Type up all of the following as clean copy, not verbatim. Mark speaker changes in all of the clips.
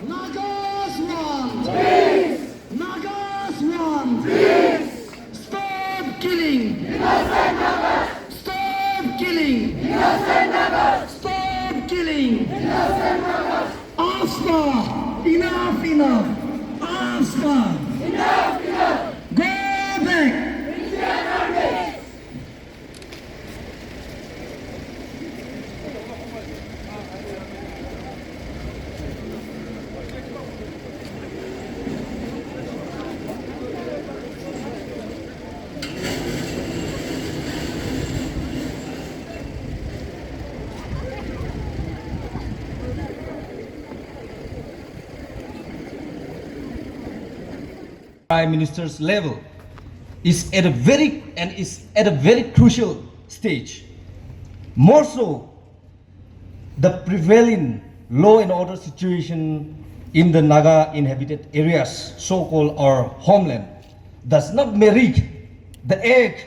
Speaker 1: Nagas want peace. Nagas want peace. Stop killing. Innocent Nagas. Stop killing. Innocent Nagas. Stop killing. Innocent Nagas. AFSPA. Enough, enough. AFSPA. Enough, enough. Go back. Indian Army.
Speaker 2: Prime Minister's level is at a very crucial stage. More so, the prevailing law and order situation in the Naga inhabited areas, so-called our homeland, does not merit the act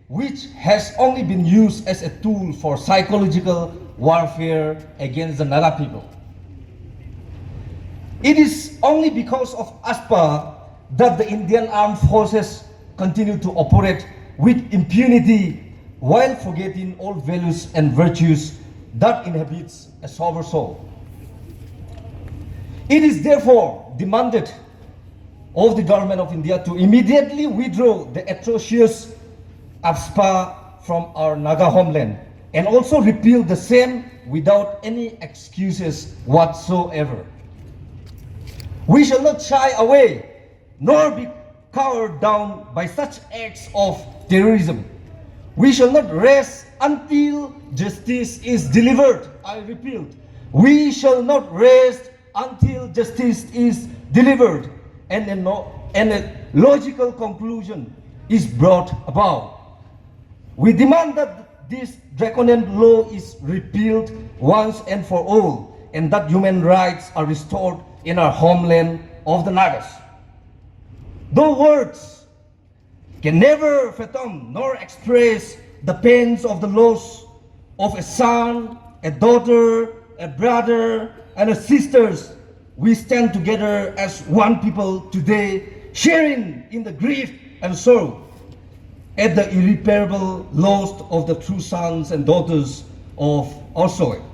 Speaker 2: which has only been used as a tool for psychological warfare against the Naga people. It is only because of AFSPA that the Indian Armed Forces continue to operate with impunity while forgetting all values and virtues that inhabits a sober soul. It is therefore demanded of the government of India to immediately withdraw the atrocious AFSPA from our Naga homeland and also repeal the same without any excuses whatsoever. We shall not shy away nor be cowered down by such acts of terrorism. We shall not rest until justice is delivered. I repeat, we shall not rest until justice is delivered and a logical conclusion is brought about. We demand that this draconian law is repealed once and for all, and that human rights are restored in our homeland of the Nagas. Though words can never fathom nor express the pains of the loss of a son, a daughter, a brother, and a sisters, we stand together as one people today, sharing in the grief and sorrow at the irreparable loss of the true sons and daughters of our soil.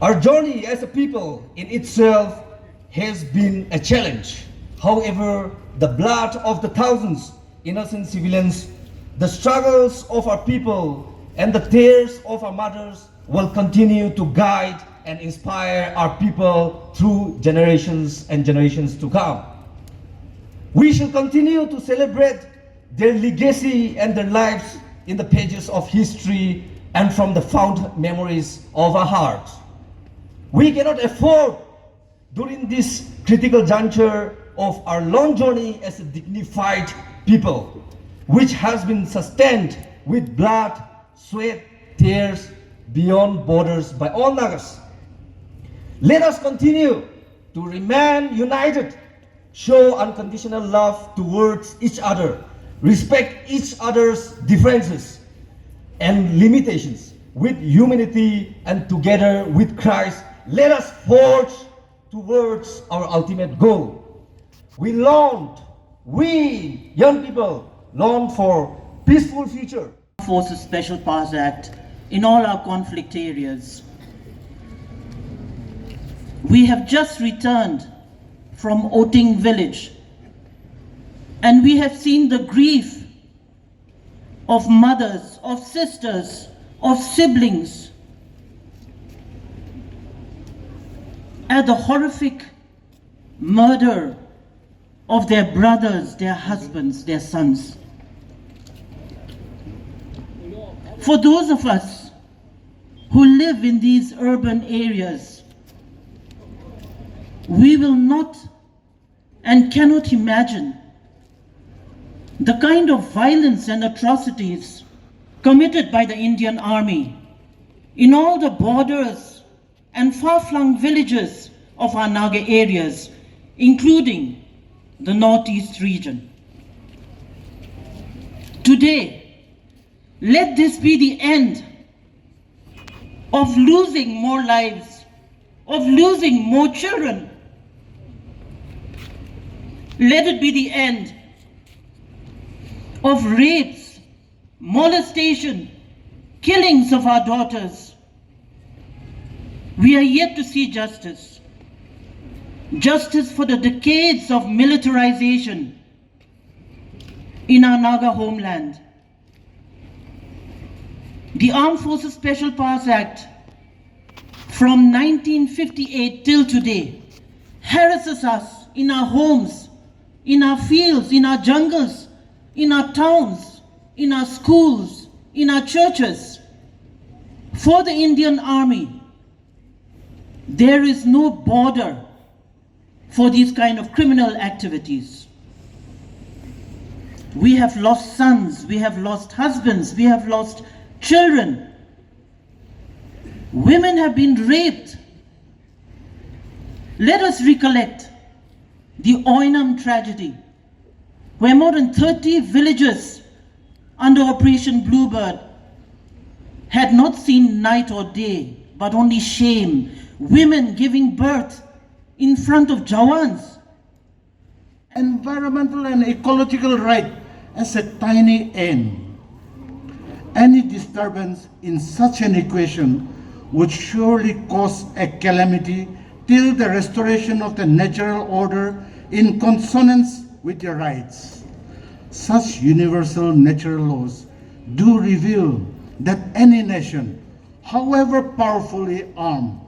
Speaker 2: Our journey as a people in itself has been a challenge. However, the blood of the thousands innocent civilians, the struggles of our people, and the tears of our mothers will continue to guide and inspire our people through generations and generations to come. We shall continue to celebrate their legacy and their lives in the pages of history and from the fond memories of our hearts. We cannot afford, during this critical juncture of our long journey as a dignified people, which has been sustained with blood, sweat, tears beyond borders by all Nagas. Let us continue to remain united, show unconditional love towards each other, respect each other's differences and limitations with humanity, and together with Christ, let us forge towards our ultimate goal. We young people, long for peaceful future.
Speaker 3: Forces Special Powers Act in all our conflict areas. We have just returned from Oting village, and we have seen the grief of mothers, of sisters, of siblings at the horrific murder of their brothers, their husbands, their sons. For those of us who live in these urban areas, we will not and cannot imagine the kind of violence and atrocities committed by the Indian Army in all the borders and far-flung villages of our Naga areas, including the Northeast region. Today, let this be the end of losing more lives, of losing more children. Let it be the end of rapes, molestation, killings of our daughters. We are yet to see justice. Justice for the decades of militarization in our Naga homeland. The Armed Forces Special Powers Act from 1958 till today harasses us in our homes, in our fields, in our jungles, in our towns, in our schools, in our churches. For the Indian Army, there is no border for these kind of criminal activities. We have lost sons, we have lost husbands, we have lost children. Women have been raped. Let us recollect the Oinam tragedy, where more than 30 villages under Operation Bluebird had not seen night or day, but only shame. Women giving birth in front of Jawans.
Speaker 4: Environmental and ecological right as a tiny n. Any disturbance in such an equation would surely cause a calamity till the restoration of the natural order in consonance with your rights. Such universal natural laws do reveal that any nation, however powerfully armed,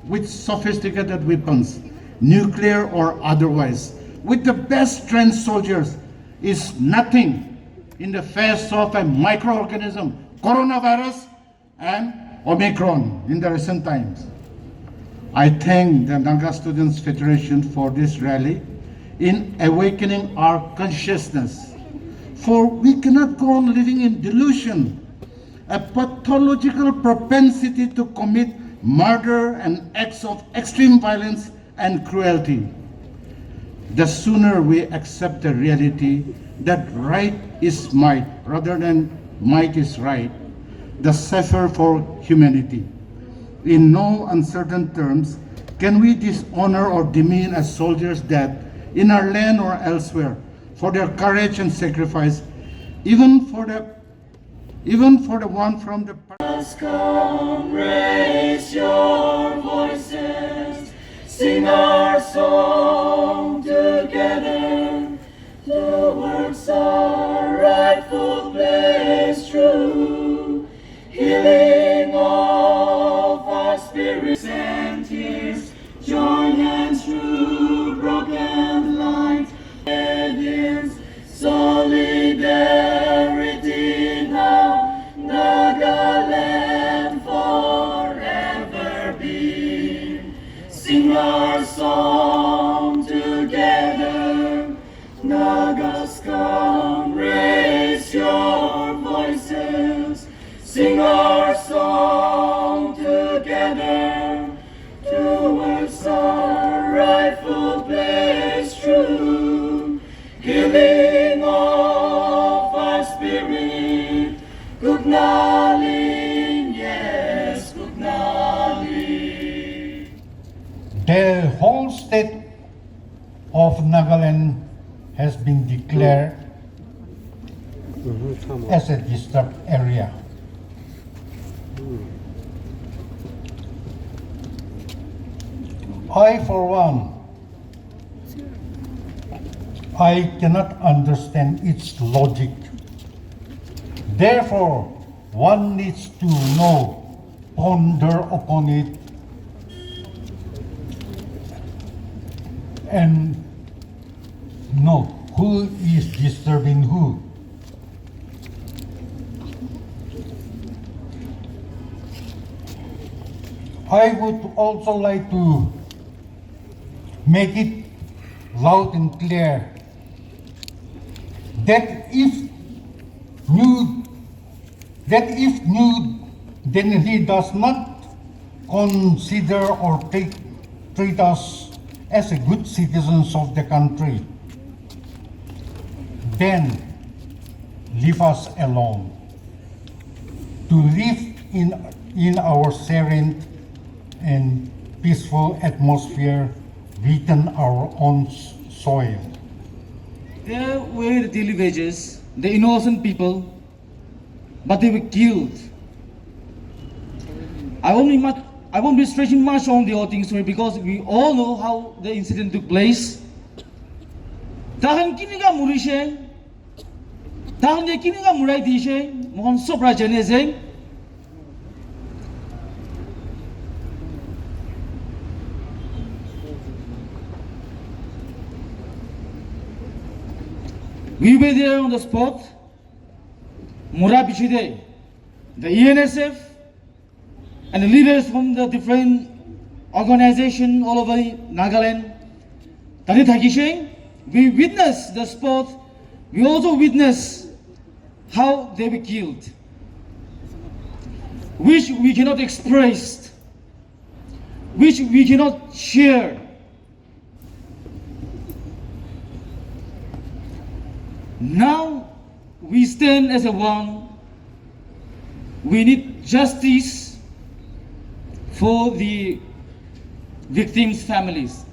Speaker 4: with sophisticated weapons, nuclear or otherwise, with the best trained soldiers, is nothing in the face of a microorganism, coronavirus and Omicron in the recent times. I thank the Naga Students Federation for this rally in awakening our consciousness, for we cannot go on living in delusion, a pathological propensity to commit murder and acts of extreme violence and cruelty. The sooner we accept the reality that right is might rather than might is right, the safer for humanity. In no uncertain terms can we dishonor or demean a soldier's death in our land or elsewhere for their courage and sacrifice, even for the one from the
Speaker 1: Come, raise your voices, sing our song together. Towards our rightful place, true healing of our spirits and tears. Join hands through broken lines, against solidarity now. Nagaland forever be. Sing our song together. Nagas, come, raise your voices. Sing our song together. Towards our rightful place, true healing of our spirit. Kugnaling, yes, Kugnaling.
Speaker 5: The whole state of Nagaland has been declared as a disturbed area. I, for one, I cannot understand its logic. Therefore, one needs to know, ponder upon it, and know who is disturbing who. I would also like to make it loud and clear that if nude, then he does not consider or treat us as a good citizens of the country. then leave us alone to live in our serene and peaceful atmosphere within our own soil.
Speaker 2: There were the daily wages, the innocent people, but they were killed. I won't be stretching much on the Oting story because we all know how the incident took place. Tahan kini ka murishe, tahan dia kini ka murai dishe, mohon sobra jenezeng. We were there on the spot. Mura Bichide, the ENSF, and the leaders from the different organizations all over Nagaland. Tani Thakishe, we witnessed the spot. We also witnessed how they were killed, which we cannot express, which we cannot share. Now we stand as a one. We need justice for the victims' families.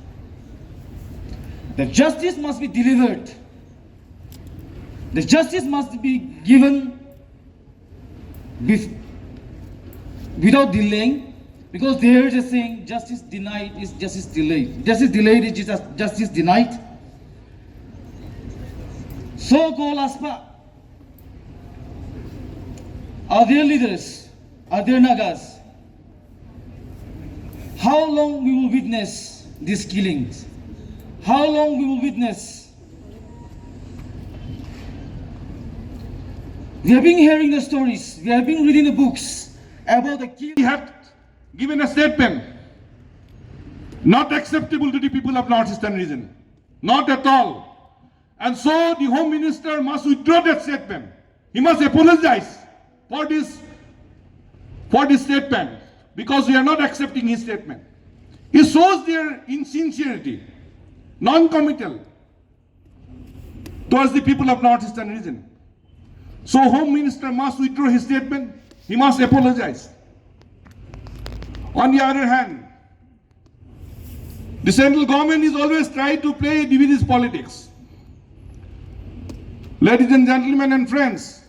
Speaker 2: The justice must be delivered. The justice must be given without delaying, because there is a saying, justice denied is justice delayed. Justice delayed is justice denied. So-called AFSPA, are their leaders, are their Nagas? How long we will witness these killings? How long we will witness? We have been hearing the stories, we have been reading the books about the killing.
Speaker 6: He had given a statement not acceptable to the people of Northeastern region, not at all. And so the Home Minister must withdraw that statement. He must apologize for this statement, because we are not accepting his statement. He shows their insincerity, non-committal towards the people of Northeastern region. So Home Minister must withdraw his statement. He must apologize. On the other hand, the central government is always trying to play divisive politics. Ladies and gentlemen and friends,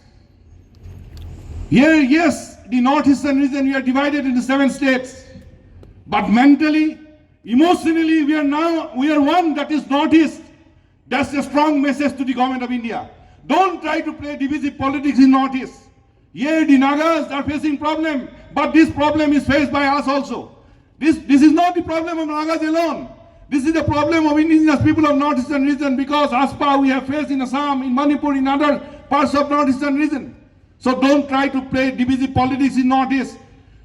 Speaker 6: here, yes, the Northeastern region, we are divided into 7 states. But mentally, emotionally, we are one, that is Northeast. That's a strong message to the government of India. Don't try to play divisive politics in Northeast. Here, the Nagas are facing problem, but this problem is faced by us also. This is not the problem of Nagas alone. This is the problem of indigenous people of Northeastern region, because AFSPA we have faced in Assam, in Manipur, in other parts of Northeastern region. So don't try to play divisive politics in Northeast.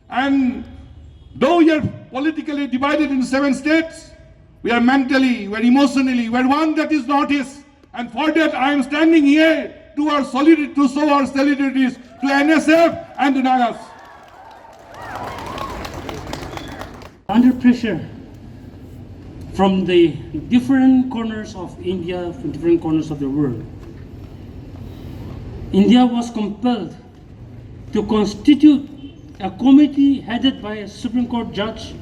Speaker 6: And though we are politically divided into 7 states, we are mentally, we are emotionally, we are one, that is Northeast. And for that I am standing here to show our solidarity to NSF and the Nagas.
Speaker 7: Under pressure from the different corners of India, from different corners of the world, India was compelled to constitute a committee headed by a Supreme Court judge,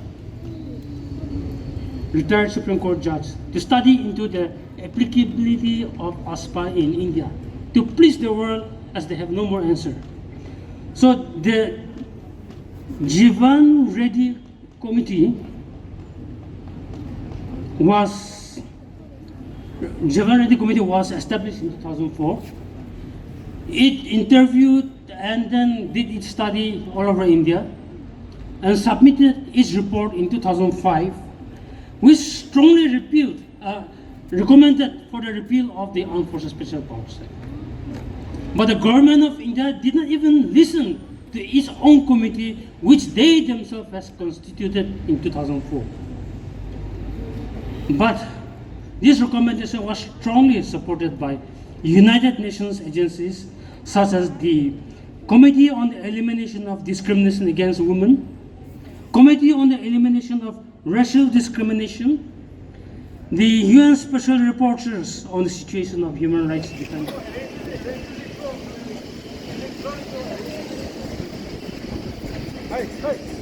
Speaker 7: retired Supreme Court judge, to study into the applicability of AFSPA in India, to please the world as they have no more answer. So the Jivan Reddy committee was established in 2004. It interviewed and then did its study all over India and submitted its report in 2005, which strongly recommended for the repeal of the Armed Forces Special Powers Act. But the government of India did not even listen to its own committee, which they themselves has constituted in 2004. But this recommendation was strongly supported by United Nations agencies such as the Committee on the Elimination of Discrimination Against Women, Committee on the Elimination of Racial Discrimination, the UN Special Rapporteurs on the situation of human rights defenders.
Speaker 6: Hey.